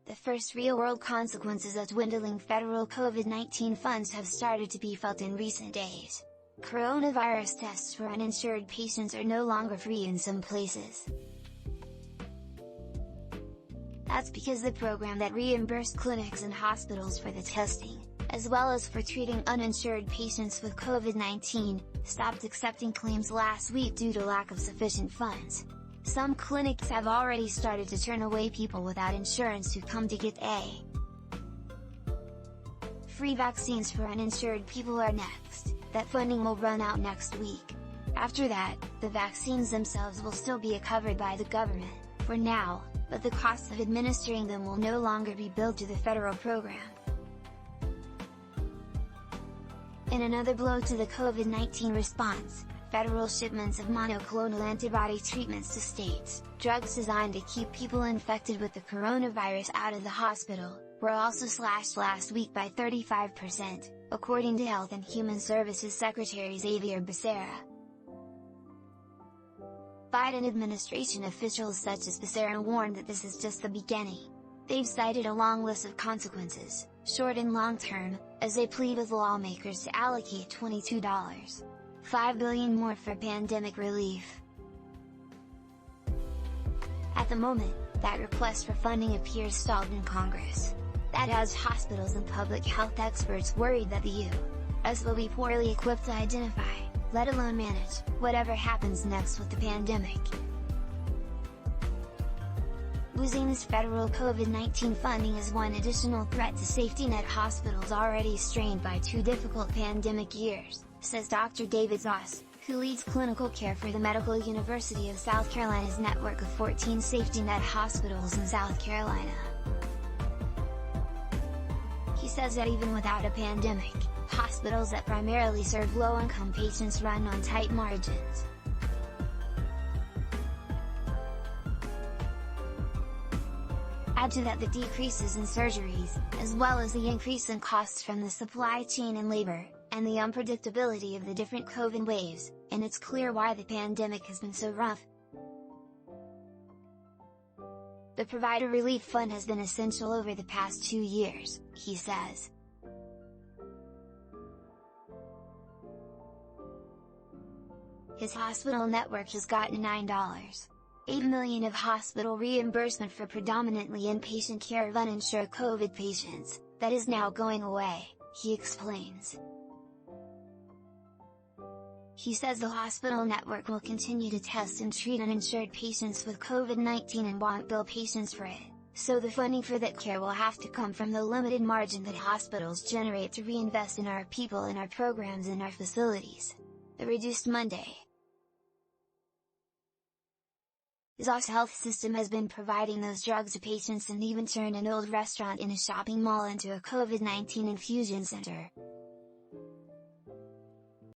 the first real-world consequences of dwindling federal COVID-19 funds have started to be felt in recent days. Coronavirus tests for uninsured patients are no longer free in some places. That's because the program that reimbursed clinics and hospitals for the testing, as well as for treating uninsured patients with COVID-19, stopped accepting claims last week due to lack of sufficient funds. Some clinics have already started to turn away people without insurance who come to get free vaccines for uninsured people are next. That funding will run out next week. After that, the vaccines themselves will still be covered by the government, for now, but the costs of administering them will no longer be billed to the federal program. In another blow to the COVID-19 response, federal shipments of monoclonal antibody treatments to states, drugs designed to keep people infected with the coronavirus out of the hospital, were also slashed last week by 35%, according to Health and Human Services Secretary Xavier Becerra. Biden administration officials such as Becerra warned that this is just the beginning. They've cited a long list of consequences, short and long term, as they plead with lawmakers to allocate $22.5 billion more for pandemic relief. At the moment, that request for funding appears stalled in Congress. That has hospitals and public health experts worried that the U.S. will be poorly equipped to identify, let alone manage, whatever happens next with the pandemic. Losing this federal COVID-19 funding is one additional threat to safety net hospitals already strained by 2 difficult pandemic years, says Dr. David Zaas, who leads clinical care for the Medical University of South Carolina's network of 14 safety net hospitals in South Carolina. He says that even without a pandemic, hospitals that primarily serve low-income patients run on tight margins. Add to that the decreases in surgeries, as well as the increase in costs from the supply chain and labor, and the unpredictability of the different COVID waves, and it's clear why the pandemic has been so rough. The Provider Relief Fund has been essential over the past 2 years, he says. His hospital network has gotten $9.8 million of hospital reimbursement for predominantly inpatient care of uninsured COVID patients, that is now going away, he explains. He says the hospital network will continue to test and treat uninsured patients with COVID-19 and won't bill patients for it, so the funding for that care will have to come from the limited margin that hospitals generate to reinvest in our people and our programs and our facilities. The reduced Monday. Zaas health system has been providing those drugs to patients and even turned an old restaurant in a shopping mall into a COVID-19 infusion center,